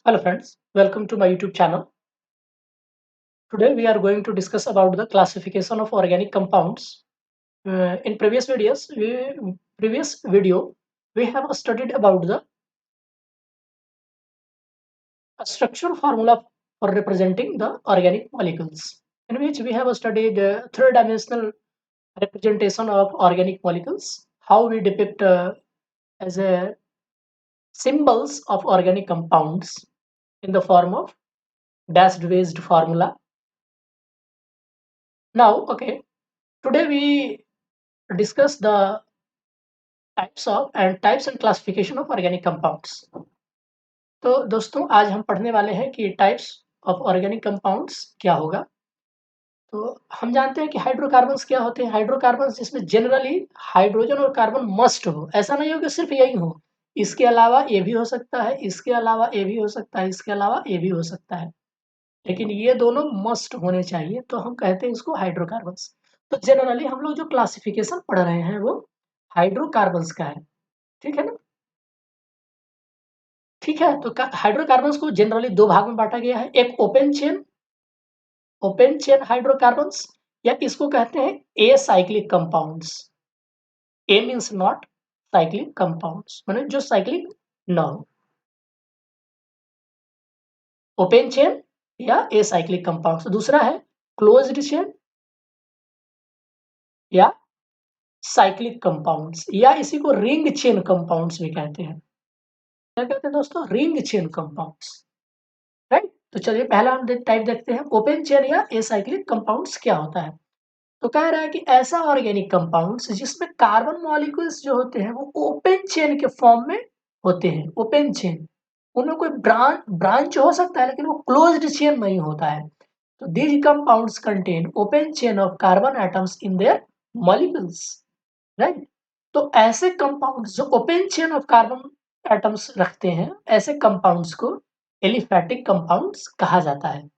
Hello friends, welcome to my YouTube channel. Today we are going to discuss about the classification of organic compounds. In previous video, we have studied about the structural formula for representing the organic molecules, in which we have studied three-dimensional representation of organic molecules, how we depict as a symbols of organic compounds in the form of dash-based formula. Now, okay, today we discuss the types and classification of organic compounds. तो दोस्तों आज हम पढ़ने वाले हैं कि types of organic compounds क्या होगा। तो हम जानते हैं कि हाइड्रोकार्बन्स क्या होते हैं। हाइड्रोकार्बन्स जिसमें जनरली हाइड्रोजन और कार्बन मस्ट हो, ऐसा नहीं हो कि सिर्फ यही हो, इसके अलावा ये भी हो सकता है, इसके अलावा ये भी हो सकता है, इसके अलावा ये भी हो सकता है, लेकिन ये दोनों मस्ट होने चाहिए, तो हम कहते हैं इसको हाइड्रोकार्बन्स। तो जनरली हम लोग जो क्लासिफिकेशन पढ़ रहे हैं वो हाइड्रोकार्बन्स का है, ठीक है ना। ठीक है, तो हाइड्रोकार्बन्स को जनरली दो भाग में बांटा गया है, एक ओपन चेन हाइड्रोकार्बन्स, या इसको कहते हैं a cyclic compounds. A means not cyclic compounds, माने जो साइक्लिक ना हो, ओपन चेन या ए साइक्लिक कंपाउंड्स। दूसरा है क्लोज्ड चेन या साइक्लिक कंपाउंड्स, या इसी को रिंग चेन कंपाउंड्स भी कहते हैं। क्या कहते हैं दोस्तों? Ring chain compounds, right. तो चलिए पहला हम टाइप देखते हैं, ओपन चेन या एसाइक्लिक कंपाउंड्स क्या होता है। तो कह रहा है कि ऐसा ऑर्गेनिक कंपाउंड्स जिसमें कार्बन मॉलिक्यूल्स जो होते हैं वो ओपन चेन के फॉर्म में होते हैं। ओपन चेन, उनमें कोई ब्रांच हो सकता है लेकिन वो क्लोज्ड चेन नहीं होता है। तो these compounds contain open chain of carbon atoms in their molecules, right. तो ऐसे कंपाउंड्स जो open chain of carbon atoms रखते हैं, ऐसे कंपाउंड्स को एलिफैटिक कंपाउंड्स कहा जाता है।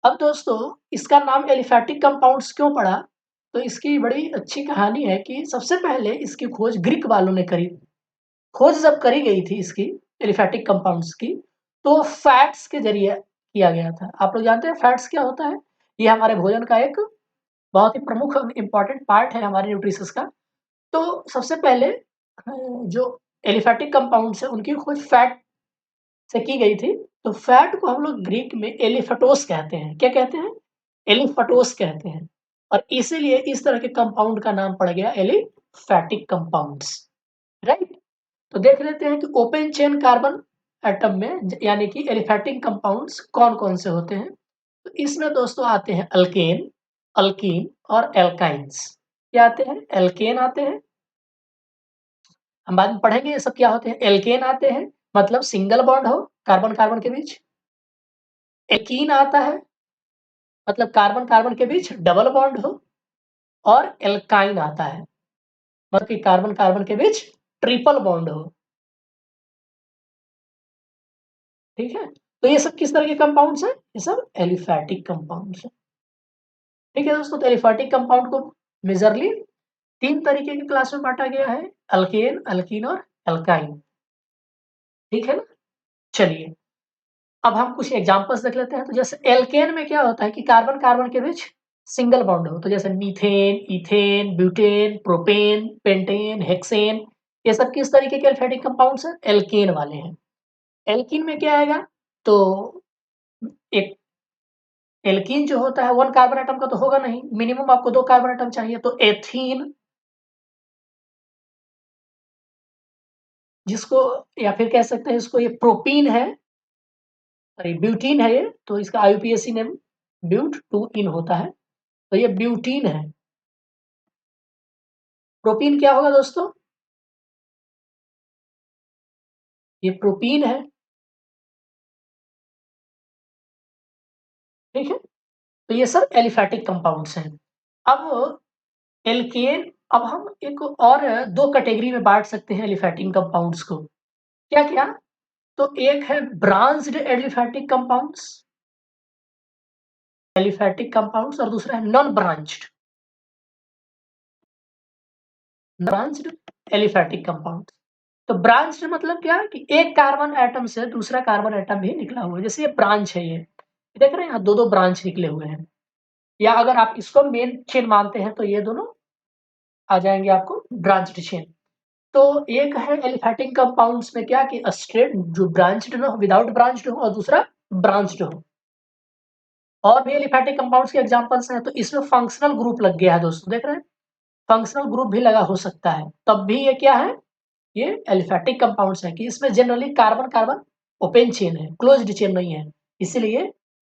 अब दोस्तों इसका नाम एलिफैटिक कंपाउंड्स क्यों पड़ा? तो इसकी बड़ी अच्छी कहानी है कि सबसे पहले इसकी खोज ग्रीक वालों ने करी। खोज जब करी गई थी इसकी, एलिफैटिक कंपाउंड्स की, तो फैट्स के जरिए किया गया था। आप लोग जानते हैं फैट्स क्या होता है? ये हमारे भोजन का एक बहुत ही प्रमुख इंपॉर्टेंट पार्ट है हमारे न्यूट्रिशंस का। तो सबसे पहले जो एलिफैटिक कंपाउंड्स है उनकी खोज फैट से की गई थी। तो फैट को हम लोग ग्रीक में एलिफेटोस कहते हैं। क्या कहते हैं? एलिफेटोस कहते हैं, और इसीलिए इस तरह के कंपाउंड का नाम पड़ गया एलिफैटिक कंपाउंड्स, राइट। तो देख लेते हैं कि ओपन चेन कार्बन एटम में यानी कि एलिफैटिक कंपाउंड्स कौन-कौन से होते हैं। तो इसमें दोस्तों आते हैं अल्केन, अल्कीन और एल्काइन्स। क्या आते हैं? एल्केन आते हैं, हम बाद में पढ़ेंगे ये सब क्या होते हैं। एल्केन आते हैं, मतलब सिंगल बॉन्ड हो कार्बन कार्बन के बीच। एकीन आता है, मतलब कार्बन कार्बन के बीच डबल बॉन्ड हो। और एल्काइन आता है, मतलब कि कार्बन कार्बन के बीच ट्रिपल बॉन्ड हो, ठीक है। तो ये सब किस तरह के कंपाउंड्स हैं? ये सब एलिफैटिक कंपाउंड्स हैं, ठीक है दोस्तों। तो एलिफैटिक कंपाउंड को मेजरली तीन तरीके की क्लास में बांटा गया है, अल्केन, अल्कीन और एल्काइन, ठीक है ना। चलिए अब हम कुछ एग्जांपल्स देख लेते हैं। तो जैसे एल्केन में क्या होता है कि कार्बन कार्बन के बीच सिंगल बॉन्ड हो, तो जैसे methane, ethane, butane, propane, pentane, hexane, ये सब किस तरीके के एल्फेटिक कंपाउंड्स हैं? एल्केन वाले हैं। एल्कीन में क्या आएगा? तो एक एल्कीन जो होता है वन कार्बन एटम का तो होगा नहीं, मिनिमम आपको दो कार्बन एटम चाहिए। तो एथीन, जिसको या फिर कह सकते हैं इसको ये प्रोपीन है, सॉरी ब्यूटीन है ये, तो इसका आईयूपीएसी नेम ब्यूट टू इन होता है, तो ये ब्यूटीन है। प्रोपीन क्या होगा दोस्तों? ये प्रोपीन है, ठीक है। तो ये सब एलिफैटिक कंपाउंड्स हैं। अब एल्केन, अब हम एक और दो कैटेगरी में बांट सकते हैं एलिफैटिक कंपाउंड्स को। क्या क्या? तो एक है branched aliphatic compounds, aliphatic compounds, और दूसरा है non branched, branched aliphatic compounds. तो ब्रांच मतलब क्या है कि एक कार्बन एटम से दूसरा कार्बन एटम भी निकला हुआ है। जैसे ये ब्रांच है, ये देख रहे हैं यहाँ दो ब्रांच निकले हुए हैं, या अगर आप इसको मेन चेन मानते हैं तो ये दोनों आ जाएंगे आपको ब्रांच्ड चेन। तो एक है एलिफैटिक कंपाउंड्स में क्या कि स्ट्रेट जो ब्रांच्ड ना हो, विदाउट ब्रांच्ड हो, और दूसरा ब्रांच्ड हो। और भी एलिफैटिक कंपाउंड्स के एग्जांपल्स हैं, तो इसमें फंक्शनल ग्रुप लग गया है दोस्तों, देख रहे हैं फंक्शनल ग्रुप भी लगा हो सकता है, तब भी ये क्या है, ये एलिफैटिक कंपाउंड्स है कि इसमें generally carbon carbon open chain है, क्लोज्ड चेन नहीं है, इसीलिए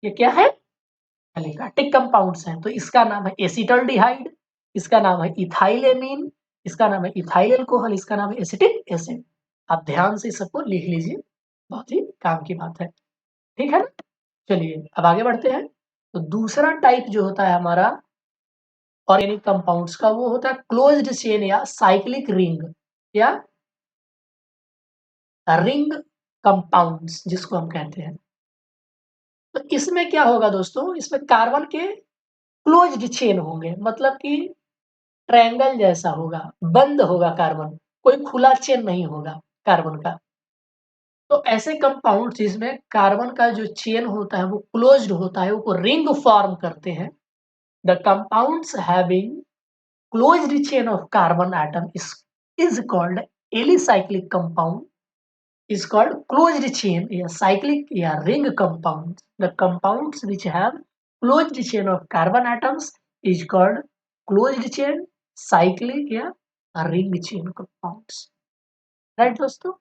ये क्या है, एलिफैटिक कंपाउंड्स हैं। तो इसका नाम है एसिटल्डिहाइड, इसका नाम है इथाइलेमीन, इसका नाम है इथाइल अल्कोहल, इसका नाम है एसिटिक एसिड। आप ध्यान से सबको लिख लीजिए, बहुत ही काम की बात है, ठीक है ना। चलिए अब आगे बढ़ते हैं। तो दूसरा टाइप जो होता है हमारा ऑर्गेनिक कंपाउंड्स का, वो होता है क्लोज्ड चेन या साइक्लिक रिंग या रिंग कंपाउंड्स जिसको हम कहते हैं। तो इसमें क्या होगा दोस्तों, इसमें कार्बन के क्लोज्ड चेन होंगे, मतलब कि ट्रायंगल जैसा होगा, बंद होगा कार्बन, कोई खुला चेन नहीं होगा कार्बन का। तो ऐसे कंपाउंड जिसमें कार्बन का जो चेन होता है वो क्लोज्ड होता है, वो रिंग फॉर्म करते हैं। The compounds having closed chain of carbon atom is called alicyclic compound, is called closed chain या cyclic या ring compounds. The compounds which have closed chain of carbon atoms is called closed chain, cyclic या ring chain compounds. Right दोस्तों।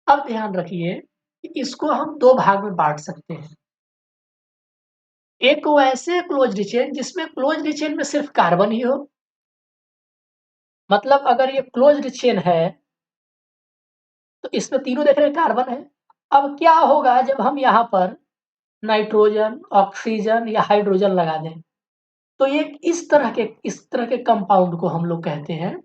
अब ध्यान रखिए कि इसको हम दो भाग में बांट सकते हैं। एक वैसे क्लोज्ड चेन जिसमें क्लोज्ड चेन में सिर्फ कार्बन ही हो, मतलब अगर ये क्लोज्ड चेन है तो इसमें तीनों देख रहे हैं कार्बन है। अब क्या होगा जब हम यहाँ पर नाइट्रोजन, ऑक्सीजन या हाइड्रोजन लगा दें, तो ये इस तरह के कंपाउंड को हम लोग कहते हैं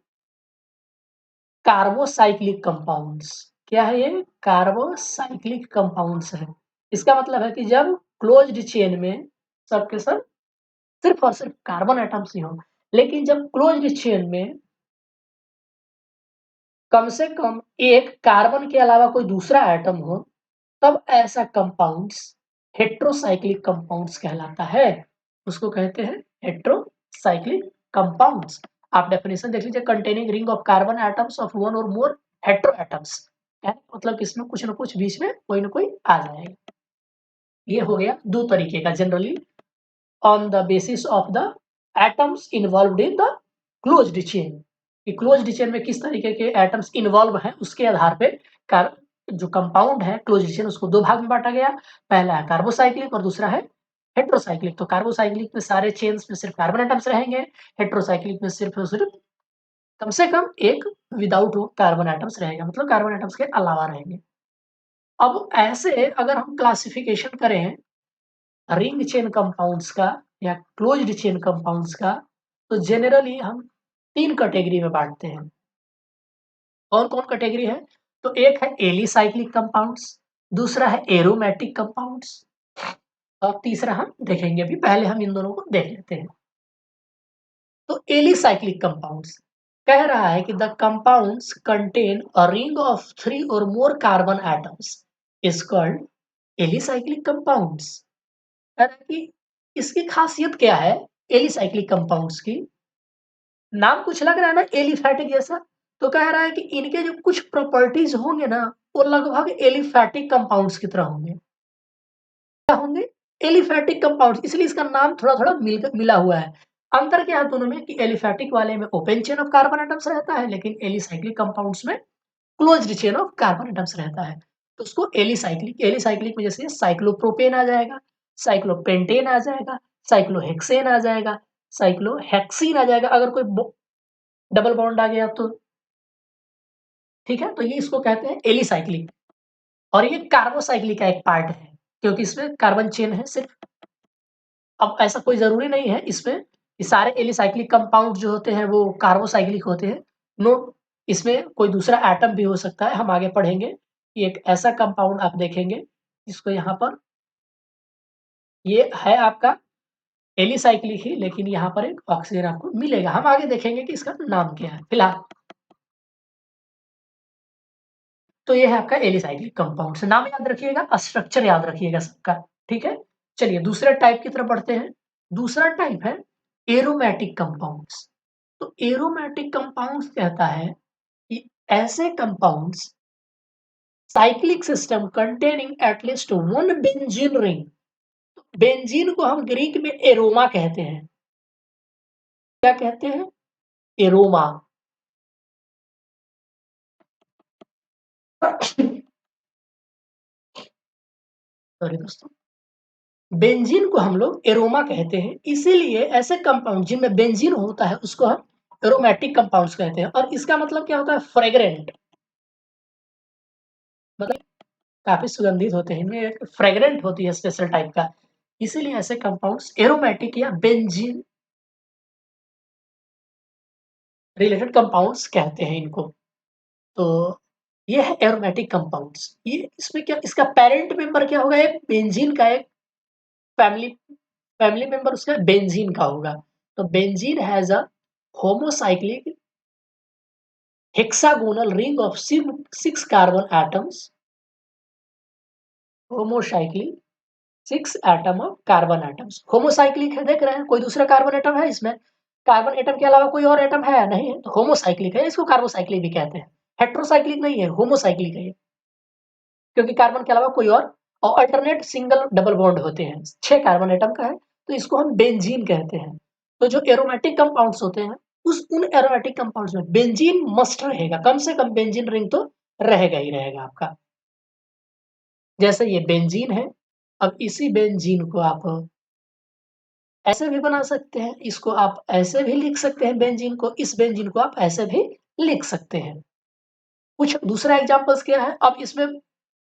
कार्बोसाइक्लिक कंपाउंड्स। क्या है ये, कार्बोसाइक्लिक कंपाउंड्स है। इसका मतलब है कि जब क्लोज्ड चेन में सबके सब सिर्फ और सिर्फ कार्बन एटम्स ही हो, लेकिन जब क्लोज्ड चेन में कम से कम एक कार्बन के अलावा कोई दूसरा एटम हो, तब ऐसा कंपाउंड्स हेट्रोसाइक्लिक कंपाउंड्स कहलाता है। उसको कहते हैं हेट्रोसाइक्लिक कंपाउंड्स। आप डेफिनेशन देख लीजिए, containing ring of carbon atoms of one और मोर हेट्रो एटम्स, मतलब इसमें कुछ ना कुछ बीच में कोई ना कोई आ जाएगा। ये हो गया दो तरीके का, generally on the basis of the atoms involved in the closed chain, कि क्लोज्ड चेन में किस तरीके के एटम्स इन्वॉल्व हैं उसके आधार पे जो कंपाउंड है क्लोज्ड चेन उसको दो भाग में बांटा गया। पहला है कार्बोसाइक्लिक और दूसरा है हेट्रोसाइक्लिक। तो कार्बोसाइक्लिक में सारे चेन्स में सिर्फ कार्बन एटम्स रहेंगे, हेट्रोसाइक्लिक में सिर्फ और सिर्फ कम से कम एक विदाउट कार्बन एटम्स रहेगा, मतलब कार्बन एटम्स के अलावा रहेंगे। अब ऐसे अगर हम क्लासिफिकेशन करें रिंग चेन कंपाउंड्स का या क्लोज्ड चेन कंपाउंड्स का, तो जनरली हम तीन कैटेगरी में बांटते हैं। कौन कौन कैटेगरी है, तो एक है एलिसाइक्लिक कंपाउंड्स, दूसरा है एरोमेटिक कंपाउंड्स, और तीसरा हम देखेंगे अभी, पहले हम इन दोनों को देख लेते हैं। तो एलिसाइक्लिक कंपाउंड्स कह रहा है कि the compounds contain a ring of 3 और more carbon atoms is called alicyclic compounds. कह रहा है कि इसकी खासियत क्या है एलिसाइक्लिक कंपाउंड्स की, नाम कुछ लग रहा है ना एलिफैटिक जैसा, तो कह रहा है कि इनके जो कुछ प्रॉपर्टीज होंगे ना वो लगभग एलिफैटिक कंपाउंड्स की तरह होंगे। क्या होंगे, एलिफैटिक कंपाउंड्स, इसलिए इसका नाम थोड़ा थोड़ा मिला हुआ है। अंतर क्या है दोनों में कि एलिफैटिक वाले में open chain of carbon atoms रहता है, लेकिन एलिसाइक्लिक कंपाउंड्स में closed chain of carbon atoms रहता है। तो उसको एलिसाइक्लिक, एलिसाइक्लिक में जैसे साइक्लोप्रोपेन आ जाएगा, साइक्लोपेंटेन आ जाएगा, साइक्लोहेक्सेन आ जाएगा, साइक्लोहेक्सीन आ जाएगा, अगर कोई डबल बॉन्ड आ गया तो ठीक है। तो ये इसको कहते हैं एलिसाइक्लिक, और ये कार्बोसाइक्लिक का एक पार्ट है, क्योंकि इसमें कार्बन चेन है सिर्फ। अब ऐसा कोई जरूरी नहीं है इसमें, ये सारे एलिसाइक्लिक कंपाउंड जो होते हैं वो कार्बोसाइक्लिक होते हैं। नो, इसमें कोई दूसरा एटम भी हो सकता है, हम आगे पढ़ेंगे। ये एक ऐसा कंपाउंड आप देखेंगे जिसको यहाँ पर, ये है आपका एलिसाइक्लिक ही, लेकिन यहाँ पर एक ऑक्सीजन आपको मिलेगा, हम आगे देखेंगे कि इसका नाम क्या है। फिलहाल तो ये है आपका एलिसाइक्लिक कंपाउंड्स। नाम याद रखिएगा, स्ट्रक्चर याद रखिएगा सबका, ठीक है। चलिए दूसरे टाइप की तरफ बढ़ते हैं। दूसरा टाइप है एरोमेटिक कंपाउंड्स। तो एरोमेटिक कंपाउंड्स कहता है कि ऐसे compounds cyclic system containing at least one benzene ring. Benzene को हम ग्रीक में एरोमा कहते हैं। क्या कहते हैं? एरोमा। सॉरी दोस्तों, बेंजीन को हम लोग एरोमा कहते हैं, इसीलिए ऐसे कंपाउंड जिनमें बेंजीन होता है उसको हम एरोमेटिक कंपाउंड्स कहते हैं। और इसका मतलब क्या होता है? फ्रेग्रेंट, मतलब काफी सुगंधित होते हैं, इनमें एक फ्रेग्रेंट होती है स्पेशल टाइप का, इसीलिए ऐसे कंपाउंड्स एरोमेटिक या बेंजीन रिलेटेड कंपाउंड्स कहते हैं इनको। तो ये है एरोमेटिक कंपाउंड्स। ये इसमें क्या, इसका पेरेंट मेंबर क्या होगा? एक बेंजीन का एक फैमिली फैमिली मेंबर उसका बेंजीन का होगा। तो benzene has a homocyclic hexagonal ring of 6 carbon atoms. Homocyclic 6 atom of carbon atoms. Homocyclic है, देख रहे हैं कोई दूसरा कार्बन एटम है इसमें? कार्बन एटम के अलावा कोई और एटम है? नहीं है, तो होमोसाइक्लिक है, इसको कार्बोसाइक्लिक भी कहते हैं। हेट्रोसाइक्लिक नहीं है, होमोसाइक्लिक है, क्योंकि कार्बन के अलावा कोई और अल्टरनेट सिंगल डबल बॉन्ड होते हैं। 6 कार्बन एटम का है, तो इसको हम बेंजीन कहते हैं। तो जो एरोमेटिक कंपाउंड्स होते हैं, उन एरोमेटिक कंपाउंड्स में बेंजीन मस्ट रहेगा, कम से कम बेंजीन रिंग तो रहेगा ही रहेगा आपका। जैसे ये बेंजीन है, अब इसी बेंजीन को आप ऐसे भी बना सकते हैं, इसको आप ऐसे भी लिख सकते हैं बेंजीन को, इस बेंजीन को आप ऐसे भी लिख सकते हैं। कुछ दूसरा एग्जांपल्स क्या है? अब इसमें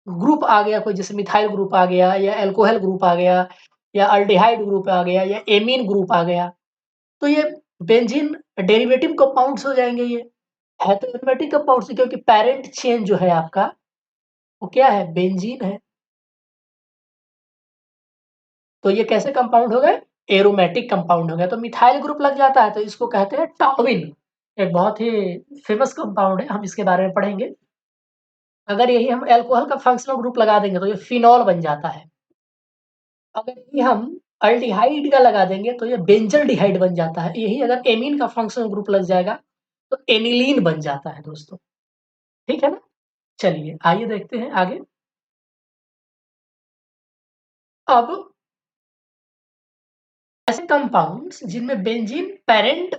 ग्रुप आ गया कोई, जैसे मिथाइल ग्रुप आ गया, या अल्कोहल ग्रुप आ गया, या अल्डिहाइड ग्रुप आ गया, या एमीन ग्रुप आ गया, तो ये बेंजीन डेरिवेटिव कंपाउंड्स हो जाएंगे। ये है तो एरोमेटिक कंपाउंड्स, क्योंकि पेरेंट चेन जो है आपका वो क्या है? बेंजीन है। तो ये कैसे कंपाउंड हो गए? एरोमेटिक कंपाउंड हो गया। तो मिथाइल ग्रुप लग जाता है तो इसको कहते हैं टॉविन। एक बहुत ही फेमस कंपाउंड है, हम इसके बारे में पढ़ेंगे। अगर यही हम अल्कोहल का फंक्शनल ग्रुप लगा देंगे तो ये फिनॉल बन जाता है। अगर यही हम अल्डिहाइड का लगा देंगे तो ये बेंजल्डिहाइड बन जाता है। यही अगर एमीन का फंक्शनल ग्रुप लग जाएगा तो एनिलीन बन जाता है दोस्तों। ठीक है ना? चलिए आइए देखते हैं आगे। अब ऐसे कंपाउंड्स जिनमें बेंजीन पेरेंट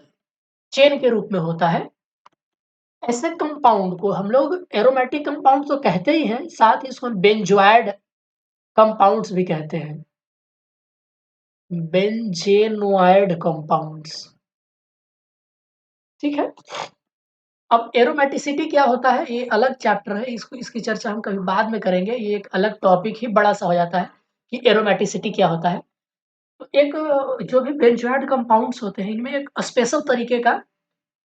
चेन के रूप में होता है, ऐसे कंपाउंड को हम लोग एरोमेटिक कंपाउंड तो कहते ही हैं, साथ ही इसको बेंजोइड कंपाउंड्स भी कहते हैं। बेंजेनोइड कंपाउंड्स, ठीक है। अब एरोमेटिसिटी क्या होता है, ये अलग चैप्टर है, इसको इसकी चर्चा हम कभी बाद में करेंगे। ये एक अलग टॉपिक ही बड़ा सा हो जाता है कि एरोमेटिसिटी क्या होता है। तो एक जो भी बेंजोइड कंपाउंड्स होते हैं, इनमें एक स्पेशल तरीके का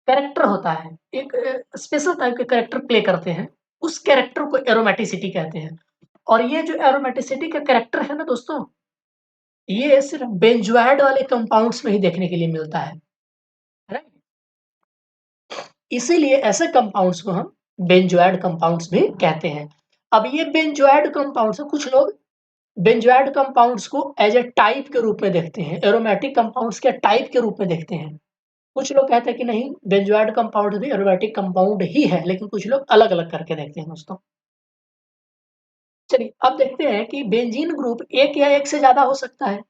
कैरेक्टर होता है, एक स्पेशल टाइप के कैरेक्टर प्ले करते हैं, उस कैरेक्टर को एरोमेटिसिटी कहते हैं। और ये जो एरोमेटिसिटी का कैरेक्टर है ना दोस्तों, ये सिर्फ बेंजोइड वाले कंपाउंड्स में ही देखने के लिए मिलता है, राइट। इसीलिए ऐसे कंपाउंड्स को हम बेंजोइड कंपाउंड्स भी कहते हैं। अब ये बेंजोइड कंपाउंड्स, कुछ लोग बेंजोइड कंपाउंड्स को एज ए टाइप के रूप में देखते हैं, एरोमेटिक कंपाउंड्स के टाइप के रूप में देखते हैं। कुछ लोग कहते हैं कि नहीं, बेंजोइड कंपाउंड भी एरोमेटिक कंपाउंड ही है, लेकिन कुछ लोग अलग-अलग करके देखते हैं दोस्तों। चलिए अब देखते हैं कि बेंजीन ग्रुप एक या एक से ज़्यादा हो सकता है।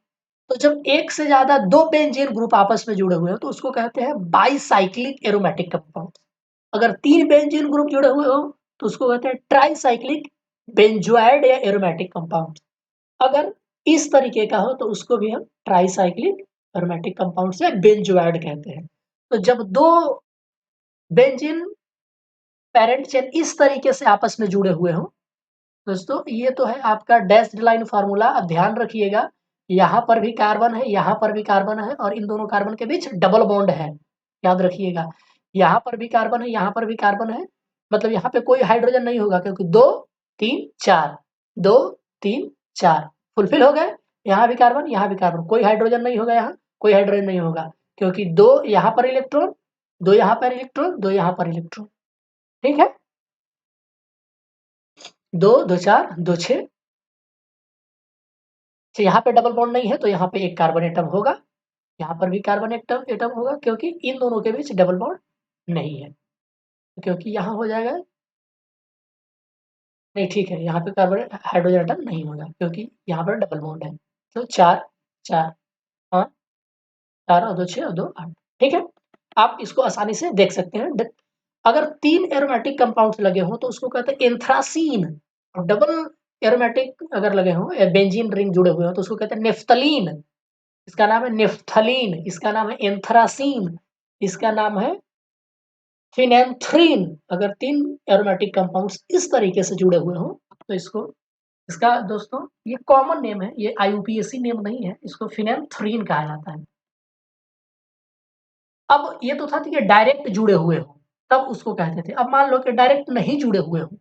तो जब एक से ज़्यादा 2 बेंजीन ग्रुप आपस में जुड़े हुए हैं तो उसको कहते हैं बाइसाइक्लिक एरोमेटिक कंपाउंड। अगर 3 बेंजीन ग्रुप जुड़े हुए हो तो उसको कहते हैं ट्राइसाइक्लिक बेंजोइड या एरोमेटिक कंपाउंड। अगर इस तरीके का हो तो उसको भी हम ट्राइसाइक्लिक एरोमेटिक कंपाउंड से बेंजोइड कहते हैं। तो जब 2 बेंजीन पेरेंट चेन इस तरीके से आपस में जुड़े हुए हों, दोस्तों ये तो है आपका डैश्ड लाइन फार्मूला। अब ध्यान रखिएगा, यहाँ पर भी कार्बन है, यहाँ पर भी कार्बन है, और इन दोनों कार्बन के बीच डबल बॉन्ड है, याद रखिएगा। यहाँ पर भी कार्बन है, यहाँ पर भी कार्बन है, मतलब यहाँ पे कोई हाइड्रोजन नहीं होगा, क्योंकि 2 3 4 2 3 4 फुलफिल हो गए। यहाँ भी कार्बन, यहाँ भी कार्बन, कोई हाइड्रोजन नहीं होगा, यहाँ कोई हाइड्रोजन नहीं होगा, क्योंकि 2 यहाँ पर इलेक्ट्रॉन, 2 यहाँ पर इलेक्ट्रॉन, 2 यहाँ पर इलेक्ट्रॉन। ठीक है। 2 2 4 2 6। तो यहाँ पे डबल बॉन्ड नहीं है तो यहाँ पे एक कार्बन एटम होगा, यहाँ पर भी कार्बन एटम एटम होगा क्योंकि इन दोनों के बीच डबल बॉन्ड नहीं है। क्योंकि यहाँ हो जाएगा, नहीं ठीक है, यहाँ पे कार्बन हाइड्रोजन एटम नहीं होगा क्योंकि यहाँ पर डबल बॉन्ड है। तो 4 4 हाँ, 4 और 2 6 और 2 8। ठीक है? आप इसको आसानी से देख सकते हैं। अगर 3 एरोमेटिक कंपाउंड्स लगे हों तो उसको कहते हैं एंथ्रासीन, और डबल एरोमेटिक अगर लगे हों या बेंजीन रिंग जुड़े हुए हों तो उसको कहते हैं नेफ्थलीन। इसका नाम है नेफ्थलीन, इसका नाम है एंथ्रासीन, इसका नाम है फिनेंथ्रीन। अगर 3 एरोमेटिक कंपाउंड्स इस तरीके से जुड़े हुए हों तो इसको, इसका दोस्तों ये कॉमन नेम है, ये आईयूपीएसी नेम नहीं है, इसको फिनेंथ्रीन कहा जाता है। अब ये तो था कि डायरेक्ट जुड़े हुए हो तब उसको कहते थे। अब मान लो कि डायरेक्ट नहीं जुड़े हुए हो,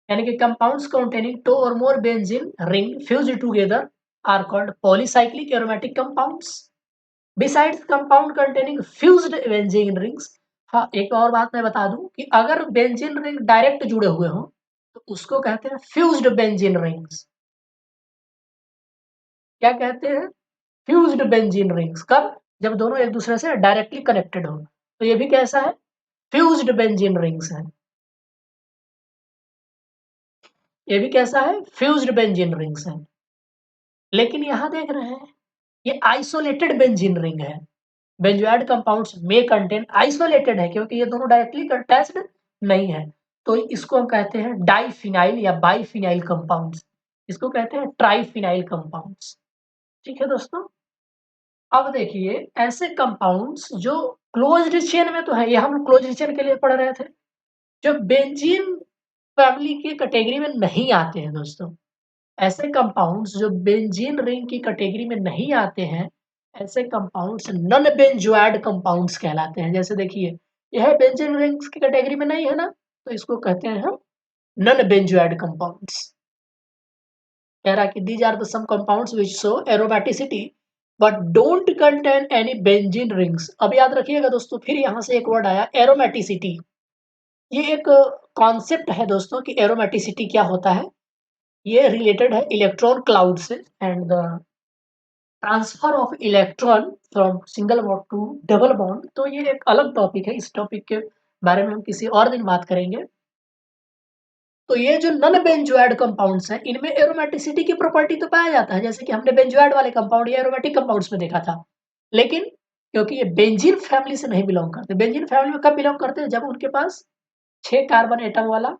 यानी कि compounds containing 2 or more benzene ring fused together are called polycyclic aromatic compounds. Besides compound containing fused benzene rings, हाँ एक और बात मैं बता दूं कि अगर बेंजीन रिंग डायरेक्ट जुड़े हुए हो तो उसको कहते हैं फ्यूज्ड बेंजीन रिंग्स। क्या कहते हैं? Fused benzene rings. कब? जब दोनों एक दूसरे से डायरेक्टली कनेक्टेड हो। तो ये भी कैसा है? फ्यूज्ड बेंजीन रिंग्स है। ये भी कैसा है? फ्यूज्ड बेंजीन रिंग्स है। लेकिन यहां देख रहे हैं ये आइसोलेटेड बेंजीन रिंग है। बेंजोइड कंपाउंड्स में कंटेन आइसोलेटेड है क्योंकि ये दोनों डायरेक्टली अटैच्ड नहीं है। तो इसको हम कहते हैं डाइफिनाइल या बाइफिनाइल कंपाउंड्स। इसको कहते हैं ट्राइफिनाइल कंपाउंड्स। ठीक है दोस्तों? अब देखिए ऐसे कंपाउंड्स जो क्लोज्ड चेन में तो है, ये हम क्लोज्ड चेन के लिए पढ़ रहे थे, जो बेंजीन फैमिली की कैटेगरी में नहीं आते हैं दोस्तों। ऐसे कंपाउंड्स जो बेंजीन रिंग की कैटेगरी में नहीं आते हैं, ऐसे कंपाउंड्स नॉन बेंजोइड कंपाउंड्स कहलाते हैं। जैसे देखिए यह बेंजीन रिंग्स की कैटेगरी में नहीं है ना, तो इसको कहते हैं हम नॉन बेंजोइड कंपाउंड्स। कह रहा है कि these are the some compounds which show aromaticity but don't contain any benzene rings। अब याद रखिएगा दोस्तों, फिर यहाँ से एक वर्ड आया एरोमेटिसिटी। ये एक कॉन्सेप्ट है दोस्तों कि एरोमेटिसिटी क्या होता है। ये रिलेटेड है इलेक्ट्रॉन क्लाउड से, and the transfer of electron from single bond to double bond. तो ये एक अलग टॉपिक है, इस टॉपिक के बारे में हम किसी और दिन बात करेंगे। तो ये जो नॉन बेंजोइड कंपाउंड्स हैं इनमें एरोमेटिसिटी की प्रॉपर्टी तो पाया जाता है, जैसे कि हमने बेंजोइड वाले कंपाउंड या एरोमेटिक कंपाउंड्स में देखा था। लेकिन क्योंकि ये बेंजीन फैमिली से नहीं बिलोंग करते, बेंजीन फैमिली में कब बिलोंग करते हैं? जब उनके पास 6 कार्बन एटम वाला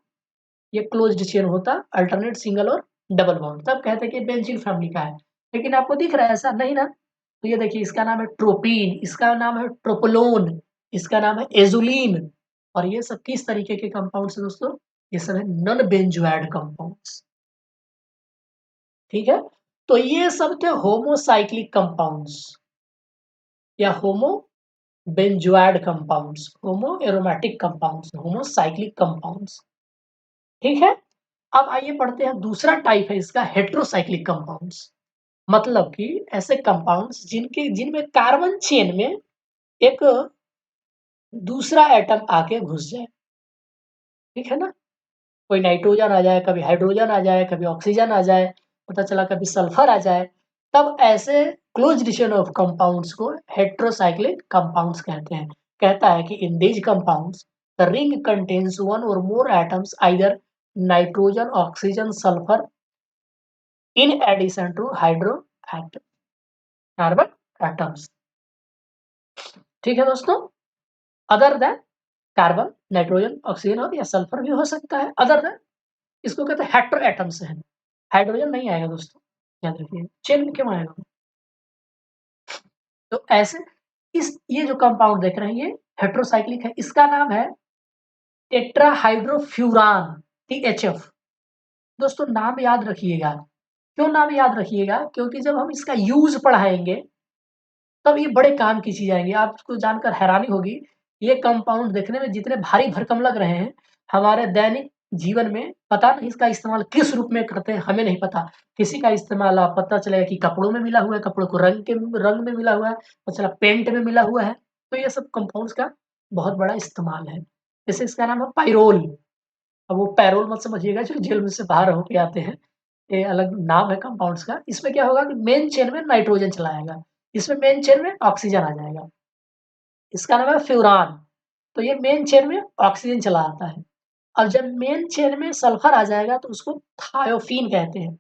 ये क्लोज्ड चेन होता, अल्टरनेट सिंगल और डबल बॉन्ड, तब कहते हैं कि बेंजीन फैमिली का है। लेकिन आपको दिख रहा है ऐसा नहीं ना? तो ये देखिए इसका नाम है ट्रोपीन, इसका नाम है ट्रोपोलोन, इसका नाम है एजुलीन, और ये सब किस तरीके के कंपाउंड्स हैं दोस्तों? ये सब है नॉन बेंजोइड कंपाउंड्स। ठीक है? तो ये सब थे होमोसाइक्लिक कंपाउंड्स या homo benzenoid compounds, homo aromatic compounds, homocyclic compounds. ठीक है? अब आइए पढ़ते हैं दूसरा टाइप है इसका, हेटेरोसाइक्लिक कंपाउंड्स। मतलब कि ऐसे कंपाउंड्स जिनमें कार्बन चेन में एक दूसरा एटम आके घुस जाए। ठीक है ना? कोई नाइट्रोजन आ जाए, कभी हाइड्रोजन आ जाए, कभी ऑक्सीजन आ जाए, पता चला कभी सल्फर आ जाए, तब ऐसे क्लोज्ड चेन ऑफ कंपाउंड्स को हेटेरोसाइक्लिक कंपाउंड्स कहते हैं। कहता है कि in these compounds the ring contains one और more atoms either nitrogen, oxygen, sulphur in addition to hydro atom, carbon atoms. ठीक है दोस्तों? Other than carbon, nitrogen, oxygen और या सल्फर भी हो सकता है। अदर देन इसको कहते हैं हेटेरो एटम्स है। हाइड्रोजन नहीं आएगा दोस्तों, याद रखिए। चेन में क्यों आएगा? तो ऐसे इस ये जो कंपाउंड देख रहे हैं ये हेटेरोसाइक्लिक है। इसका नाम है टेट्राहाइड्रोफ्यूरान, THF। दोस्तों नाम याद रखिएगा। क्यों नाम याद रखिएगा? क्योंकि जब हम इसका यूज पढ़ाएंगे तब ये बड़े काम की चीज आएंगी। आपको जानकर हैरानी होगी, ये कंपाउंड देखने में जितने भारी भरकम लग रहे हैं, हमारे दैनिक जीवन में पता नहीं इसका इस्तेमाल किस रूप में करते हैं, हमें नहीं पता। किसी का इस्तेमाल आप पता चलेगा कि कपड़ों में मिला हुआ है, कपड़ों को रंग में मिला हुआ है, पता चला पेंट में मिला हुआ है। तो ये सब कंपाउंड्स का बहुत बड़ा इस्तेमाल है। जैसे इसका नाम है पाइरोल। अब वो पैरोल मत समझिएगा जो जेल में से बाहर होके आते हैं, ये अलग नाम है कंपाउंड्स का। इसमें क्या होगा कि मेन चेन में नाइट्रोजन चला आएगा, इसमें मेन चेन में ऑक्सीजन आ जाएगा। इसका नाम है फ्यूरान। तो ये मेन चेन में ऑक्सीजन चला आता है। और जब मेन चेन में सल्फर आ जाएगा तो उसको थायोफीन कहते हैं।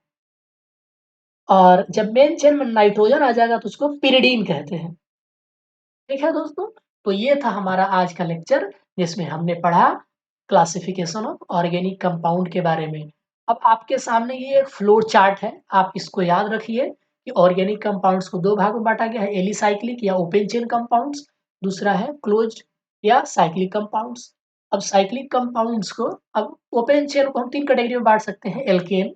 और जब मेन चेन में नाइट्रोजन आ जाएगा तो उसको पिरिडीन कहते हैं। ठीक है दोस्तों, तो ये था हमारा आज का लेक्चर जिसमें हमने पढ़ा क्लासिफिकेशन ऑफ ऑर्गेनिक कंपाउंड के बारे में। अब आपके सामने ये एक फ्लो चार्ट है, आप इसको याद रखिए कि ऑर्गेनिक कंपाउंड्स को दो भाग में बांटा गया है, एलिसाइक्लिक या ओपन चेन कंपाउंड्स, दूसरा है क्लोज्ड या साइक्लिक कंपाउंड्स। अब साइक्लिक कंपाउंड्स को, अब ओपन चेन को हम तीन कैटेगरी में बांट सकते हैं, एल्केन,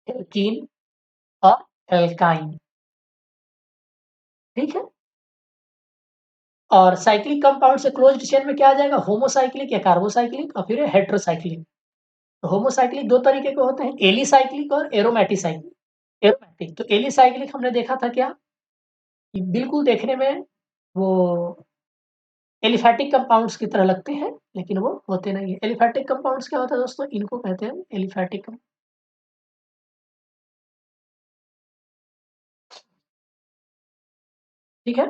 एल्कीन और एल्काइन। ठीक है, और साइक्लिक कंपाउंड से क्लोज्ड चेन में क्या आ जाएगा, होमोसाइक्लिक या कार्बोसाइक्लिक और फिर हेटेरोसाइक्लिक। तो होमोसाइक्लिक दो तरीके के होते हैं, एलिसाइक्लिक और एरोमेटिसाइक्लिक। एरोमेटिक तो एलिसाइक्लिक हमने देखा था क्या, कि बिल्कुल देखने में वो एलिफैटिक कंपाउंड्स की तरह लगते हैं लेकिन वो होते नहीं है। एलिफैटिक कंपाउंड्स क्या होता है दोस्तों, इनको कहते हैं एलिफैटिक। ठीक है,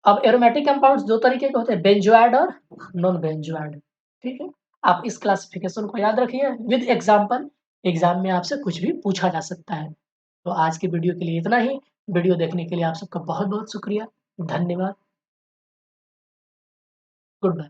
अब एरोमेटिक कंपाउंड्स दो तरीके के होते हैं, बेंजोइड और नॉन बेंजोइड। ठीक है, आप इस क्लासिफिकेशन को याद रखिए विद एग्जांपल, एग्जाम में आपसे कुछ भी पूछा जा सकता है। तो आज की वीडियो के लिए इतना ही। वीडियो देखने के लिए आप सबका बहुत बहुत शुक्रिया, धन्यवाद, गुड बाय।